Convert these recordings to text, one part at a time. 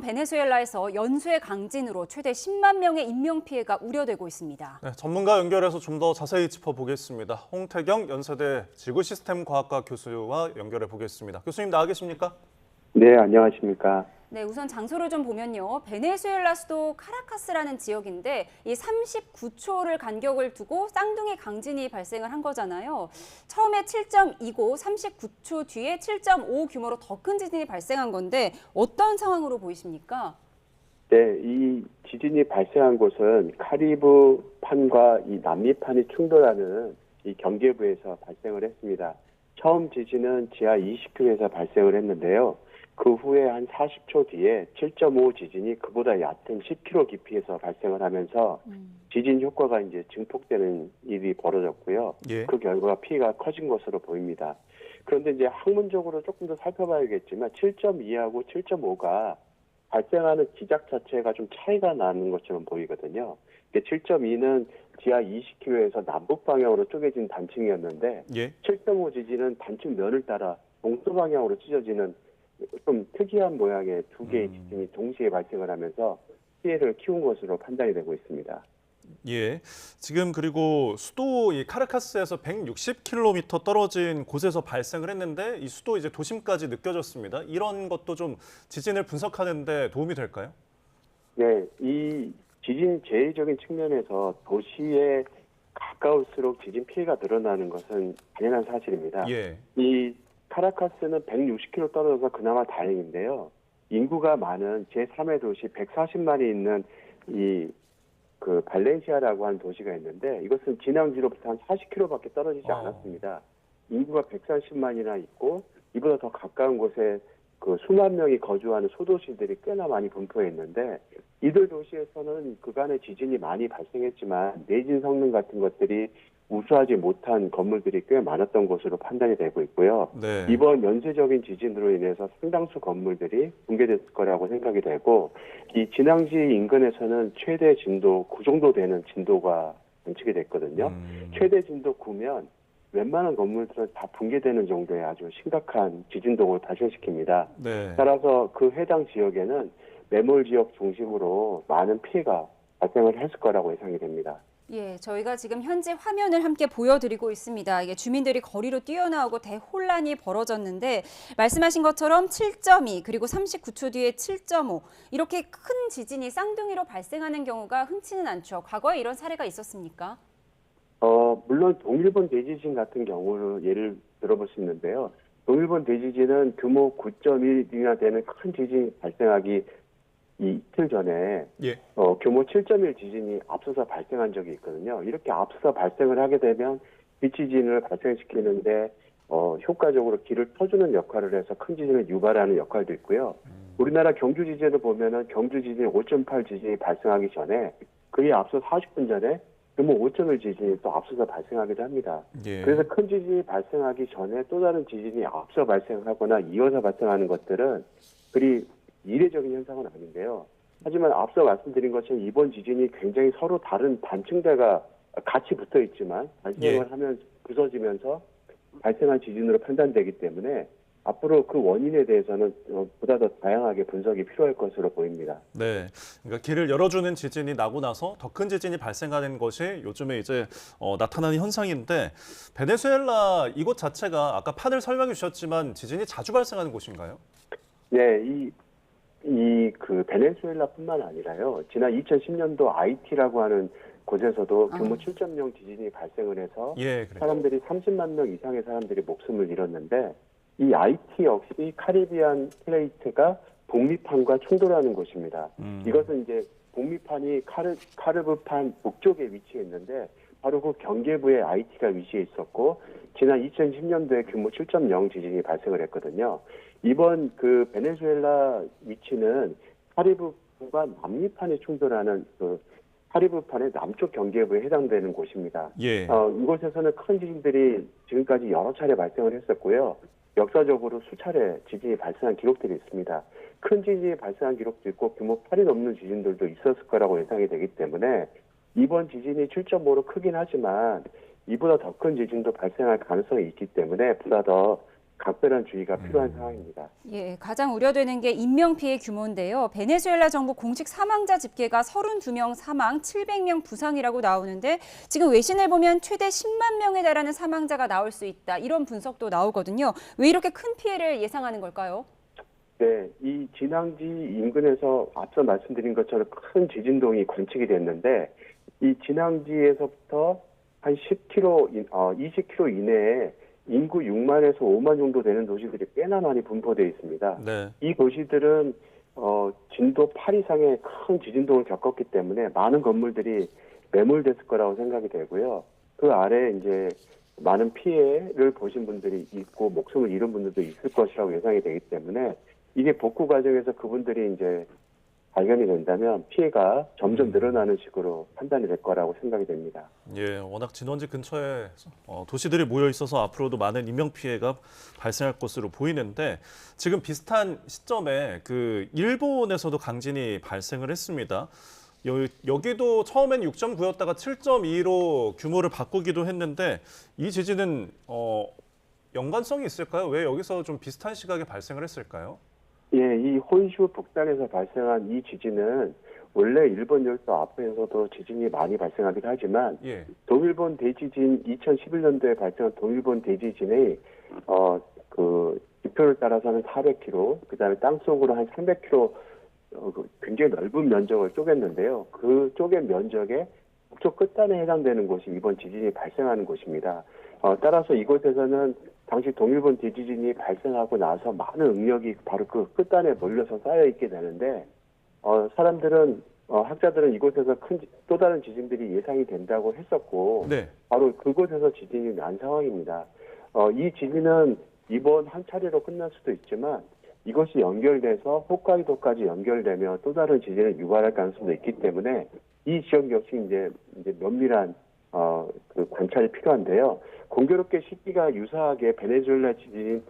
베네수엘라에서 연쇄 강진으로 최대 10만 명의 인명피해가 우려되고 있습니다. 네, 전문가 연결해서 좀 더 자세히 짚어보겠습니다. 홍태경 연세대 지구시스템과학과 교수와 연결해 보겠습니다. 교수님 나와 계십니까? 네, 안녕하십니까. 네, 우선 장소를 좀 보면요. 베네수엘라 수도 카라카스라는 지역인데 이 39초를 간격을 두고 쌍둥이 강진이 발생을 한 거잖아요. 처음에 7.2고 39초 뒤에 7.5 규모로 더 큰 지진이 발생한 건데 어떤 상황으로 보이십니까? 네, 이 지진이 발생한 곳은 카리브판과 이 남미판이 충돌하는 이 경계부에서 발생을 했습니다. 처음 지진은 지하 20km에서 발생을 했는데요. 그 후에 한 40초 뒤에 7.5 지진이 그보다 얕은 10km 깊이에서 발생을 하면서 지진 효과가 이제 증폭되는 일이 벌어졌고요. 예. 그 결과 피해가 커진 것으로 보입니다. 그런데 이제 학문적으로 조금 더 살펴봐야겠지만 7.2하고 7.5가 발생하는 기작 자체가 좀 차이가 나는 것처럼 보이거든요. 7.2는 지하 20km에서 남북 방향으로 쪼개진 단층이었는데 예. 7.5 지진은 단층 면을 따라 동서 방향으로 찢어지는 좀 특이한 모양의 두 개의 지진이 동시에 발생을 하면서 피해를 키운 것으로 판단이 되고 있습니다. 예. 지금 그리고 수도 이 카라카스에서 160km 떨어진 곳에서 발생을 했는데 이 수도 이제 도심까지 느껴졌습니다. 이런 것도 좀 지진을 분석하는 데 도움이 될까요? 네, 이 지진 재해적인 측면에서 도시에 가까울수록 지진 피해가 늘어나는 것은 당연한 사실입니다. 예. 이 카라카스는 160km 떨어져서 그나마 다행인데요. 인구가 많은 제3의 도시 140만이 있는 그 발렌시아라고 하는 도시가 있는데 이것은 진앙지로부터 한 40km밖에 떨어지지 않았습니다. 인구가 140만이나 있고 이보다 더 가까운 곳에 그 수만 명이 거주하는 소도시들이 꽤나 많이 분포해 있는데 이들 도시에서는 그간의 지진이 많이 발생했지만 내진 성능 같은 것들이 우수하지 못한 건물들이 꽤 많았던 것으로 판단이 되고 있고요. 네. 이번 연쇄적인 지진으로 인해서 상당수 건물들이 붕괴됐을 거라고 생각이 되고 이 진앙지 인근에서는 최대 진도 9 정도 되는 진도가 관측이 됐거든요. 최대 진도 9면 웬만한 건물들은 다 붕괴되는 정도의 아주 심각한 지진동을 발생시킵니다. 네. 따라서 그 해당 지역에는 매몰 지역 중심으로 많은 피해가 발생을 했을 거라고 예상이 됩니다. 예, 저희가 지금 현재 화면을 함께 보여드리고 있습니다. 이게 주민들이 거리로 뛰어나오고 대혼란이 벌어졌는데 말씀하신 것처럼 7.2 그리고 39초 뒤에 7.5 이렇게 큰 지진이 쌍둥이로 발생하는 경우가 흔치는 않죠. 과거에 이런 사례가 있었습니까? 물론 동일본 대지진 같은 경우를 예를 들어볼 수 있는데요. 동일본 대지진은 규모 9.1이나 되는 큰 지진이 발생하기 이틀 전에 예. 규모 7.1 지진이 앞서서 발생한 적이 있거든요. 이렇게 앞서서 발생을 하게 되면 뒷지진을 발생시키는데 효과적으로 길을 터주는 역할을 해서 큰 지진을 유발하는 역할도 있고요. 우리나라 경주 지진을 보면은 경주 지진 5.8 지진이 발생하기 전에 그에 앞서 40분 전에 규모 5.1 지진이 또 앞서서 발생하기도 합니다. 예. 그래서 큰 지진이 발생하기 전에 또 다른 지진이 앞서 발생하거나 이어서 발생하는 것들은 그리 이례적인 현상은 아닌데요. 하지만 앞서 말씀드린 것처럼 이번 지진이 굉장히 서로 다른 단층대가 같이 붙어 있지만 발생을 하면 부서지면서 발생한 지진으로 판단되기 때문에 앞으로 그 원인에 대해서는 보다 더 다양하게 분석이 필요할 것으로 보입니다. 네, 그러니까 길을 열어주는 지진이 나고 나서 더 큰 지진이 발생하는 것이 요즘에 이제 나타나는 현상인데 베네수엘라 이곳 자체가 아까 판을 설명해 주셨지만 지진이 자주 발생하는 곳인가요? 네, 그 베네수엘라뿐만 아니라요. 지난 2010년도 아이티라고 하는 곳에서도 규모 7.0 지진이 발생을 해서 예, 그래요. 사람들이 30만 명 이상의 사람들이 목숨을 잃었는데 이 아이티 역시 카리비안 플레이트가 북미판과 충돌하는 곳입니다. 이것은 이제 북미판이 카리브판 북쪽에 위치해 있는데 바로 그 경계부에 아이티가 위치해 있었고 지난 2010년도에 규모 7.0 지진이 발생을 했거든요. 이번 그 베네수엘라 위치는 카리브판과 남미판이 충돌하는 그 카리브판의 남쪽 경계부에 해당되는 곳입니다. 예. 이곳에서는 큰 지진들이 지금까지 여러 차례 발생을 했었고요. 역사적으로 수차례 지진이 발생한 기록들이 있습니다. 큰 지진이 발생한 기록도 있고 규모 8이 넘는 지진들도 있었을 거라고 예상이 되기 때문에 이번 지진이 7.5로 크긴 하지만 이보다 더 큰 지진도 발생할 가능성이 있기 때문에 보다 더 각별한 주의가 필요한 상황입니다. 예, 가장 우려되는 게 인명피해 규모인데요. 베네수엘라 정부 공식 사망자 집계가 32명 사망, 700명 부상이라고 나오는데 지금 외신을 보면 최대 10만 명에 달하는 사망자가 나올 수 있다. 이런 분석도 나오거든요. 왜 이렇게 큰 피해를 예상하는 걸까요? 네, 이 진앙지 인근에서 앞서 말씀드린 것처럼 큰 지진동이 관측이 됐는데 이 진앙지에서부터 한 20km 이내에 인구 6만에서 5만 정도 되는 도시들이 꽤나 많이 분포되어 있습니다. 네. 이 도시들은 진도 8 이상의 큰 지진동을 겪었기 때문에 많은 건물들이 매몰됐을 거라고 생각이 되고요. 그 아래 이제 많은 피해를 보신 분들이 있고 목숨을 잃은 분들도 있을 것이라고 예상이 되기 때문에 이게 복구 과정에서 그분들이 이제 발견이 된다면 피해가 점점 늘어나는 식으로 판단이 될 거라고 생각이 됩니다. 예, 워낙 진원지 근처에 도시들이 모여 있어서 앞으로도 많은 인명 피해가 발생할 것으로 보이는데 지금 비슷한 시점에 그 일본에서도 강진이 발생을 했습니다. 여기도 처음엔 6.9였다가 7.2로 규모를 바꾸기도 했는데 이 지진은 연관성이 있을까요? 왜 여기서 좀 비슷한 시각에 발생을 했을까요? 예, 이 혼슈 북단에서 발생한 이 지진은 원래 일본 열도 앞에서도 지진이 많이 발생하긴 하지만 예. 동일본 대지진 2011년도에 발생한 동일본 대지진의 그 지표를 따라서는 400km, 그다음에 땅속으로 한 300km 굉장히 넓은 면적을 쪼갰는데요. 그 쪼갠 면적의 북쪽 끝단에 해당되는 곳이 이번 지진이 발생하는 곳입니다. 따라서 이곳에서는 당시 동일본 대지진이 발생하고 나서 많은 응력이 바로 그 끝단에 몰려서 쌓여 있게 되는데 사람들은 학자들은 이곳에서 또 다른 지진들이 예상이 된다고 했었고 네. 바로 그곳에서 지진이 난 상황입니다. 이 지진은 이번 한 차례로 끝날 수도 있지만 이것이 연결돼서 홋카이도까지 연결되며 또 다른 지진을 유발할 가능성도 있기 때문에 이 지역 역시 이제 면밀한 그 관찰이 필요한데요. 공교롭게 시기가 유사하게 베네수엘라 지진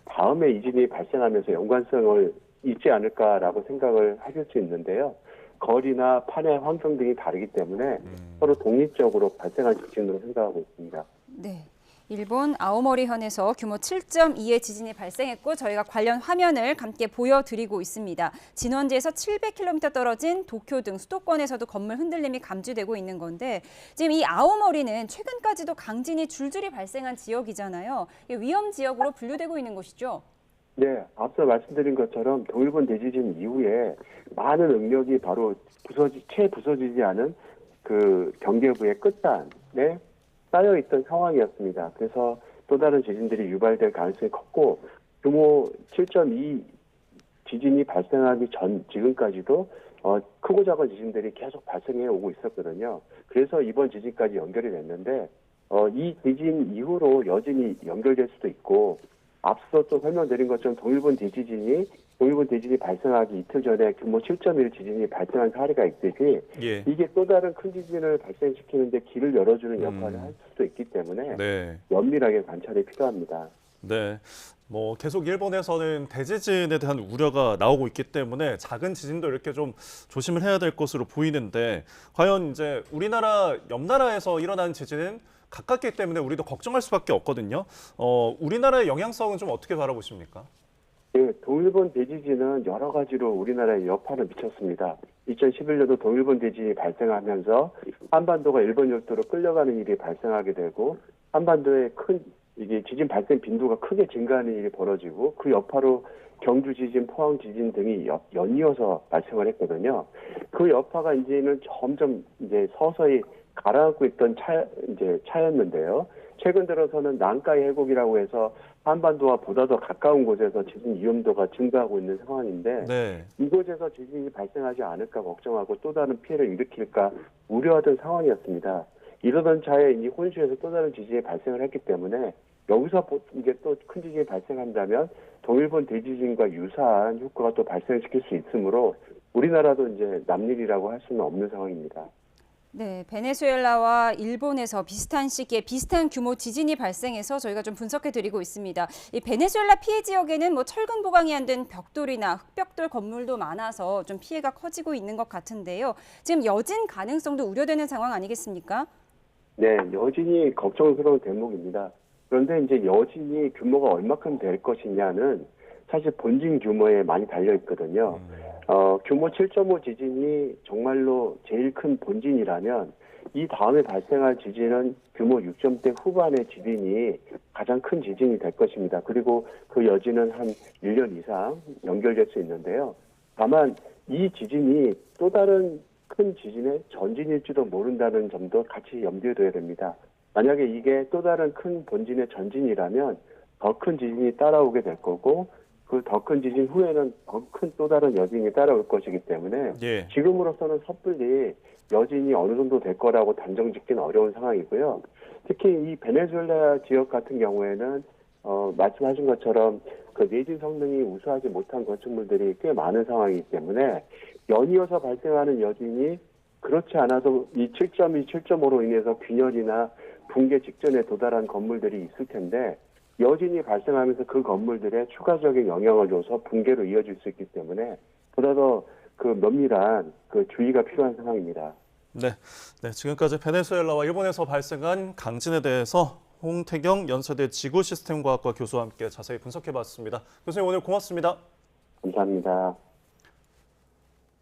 다음에 이 지진이 발생하면서 연관성을 있지 않을까라고 생각을 하실 수 있는데요. 거리나 판의 환경 등이 다르기 때문에 서로 독립적으로 발생한 지진으로 생각하고 있습니다. 네. 일본 아오모리현에서 규모 7.2의 지진이 발생했고 저희가 관련 화면을 함께 보여드리고 있습니다. 진원지에서 700km 떨어진 도쿄 등 수도권에서도 건물 흔들림이 감지되고 있는 건데 지금 이 아오모리는 최근까지도 강진이 줄줄이 발생한 지역이잖아요. 위험 지역으로 분류되고 있는 곳이죠. 네, 앞서 말씀드린 것처럼 동일본 대지진 이후에 많은 응력이 바로 채 부서지지 않은 그 경계부의 끝단에 쌓여 있던 상황이었습니다. 그래서 또 다른 지진들이 유발될 가능성이 컸고 규모 7.2 지진이 발생하기 전 지금까지도 크고 작은 지진들이 계속 발생해 오고 있었거든요. 그래서 이번 지진까지 연결이 됐는데 이 지진 이후로 여진이 연결될 수도 있고 앞서 또 설명드린 것처럼 동일본 대지진이 발생하기 이틀 전에 규모 7.1 지진이 발생한 사례가 있듯이 예. 이게 또 다른 큰 지진을 발생시키는데 길을 열어주는 역할을 할 수도 있기 때문에 네. 면밀하게 관찰이 필요합니다. 네. 계속 일본에서는 대지진에 대한 우려가 나오고 있기 때문에 작은 지진도 이렇게 좀 조심을 해야 될 것으로 보이는데 과연 이제 우리나라 옆 나라에서 일어나는 지진은 가깝기 때문에 우리도 걱정할 수밖에 없거든요. 우리나라의 영향성은 좀 어떻게 바라보십니까? 네, 동일본 대지진은 여러 가지로 우리나라에 여파를 미쳤습니다. 2011년도 동일본 대지진이 발생하면서 한반도가 일본 열도로 끌려가는 일이 발생하게 되고 한반도에 이게 지진 발생 빈도가 크게 증가하는 일이 벌어지고 그 여파로 경주 지진, 포항 지진 등이 연이어서 발생을 했거든요. 그 여파가 이제는 점점 이제 서서히 가라앉고 있던 차였는데요. 최근 들어서는 난카이 해곡이라고 해서 한반도와 보다 더 가까운 곳에서 지진 위험도가 증가하고 있는 상황인데 네. 이곳에서 지진이 발생하지 않을까 걱정하고 또 다른 피해를 일으킬까 우려하던 상황이었습니다. 이러던 차에 이 혼슈에서 또 다른 지진이 발생을 했기 때문에 여기서 이게 또 큰 지진이 발생한다면 동일본 대지진과 유사한 효과가 또 발생시킬 수 있으므로 우리나라도 이제 남일이라고 할 수는 없는 상황입니다. 네, 베네수엘라와 일본에서 비슷한 시기에 비슷한 규모 지진이 발생해서 저희가 좀 분석해드리고 있습니다. 이 베네수엘라 피해 지역에는 철근 보강이 안 된 벽돌이나 흙벽돌 건물도 많아서 좀 피해가 커지고 있는 것 같은데요. 지금 여진 가능성도 우려되는 상황 아니겠습니까? 네, 여진이 걱정스러운 대목입니다. 그런데 이제 여진이 규모가 얼마큼 될 것이냐는 사실 본진 규모에 많이 달려 있거든요. 규모 7.5 지진이 정말로 제일 큰 본진이라면 이 다음에 발생할 지진은 규모 6점대 후반의 지진이 가장 큰 지진이 될 것입니다. 그리고 그 여진은 한 1년 이상 연결될 수 있는데요. 다만 이 지진이 또 다른 큰 지진의 전진일지도 모른다는 점도 같이 염두에 둬야 됩니다. 만약에 이게 또 다른 큰 본진의 전진이라면 더 큰 지진이 따라오게 될 거고 그 더 큰 지진 후에는 더 큰 또 다른 여진이 따라올 것이기 때문에 예. 지금으로서는 섣불리 여진이 어느 정도 될 거라고 단정 짓기는 어려운 상황이고요. 특히 이 베네수엘라 지역 같은 경우에는 말씀하신 것처럼 그 내진 성능이 우수하지 못한 건축물들이 꽤 많은 상황이기 때문에 연이어서 발생하는 여진이 그렇지 않아도 이 7.2, 7.5로 인해서 균열이나 붕괴 직전에 도달한 건물들이 있을 텐데 여진이 발생하면서 그 건물들에 추가적인 영향을 줘서 붕괴로 이어질 수 있기 때문에 보다 더 그 면밀한 그 주의가 필요한 상황입니다. 네. 네, 지금까지 베네수엘라와 일본에서 발생한 강진에 대해서 홍태경 연세대 지구시스템과학과 교수와 함께 자세히 분석해봤습니다. 교수님 오늘 고맙습니다. 감사합니다.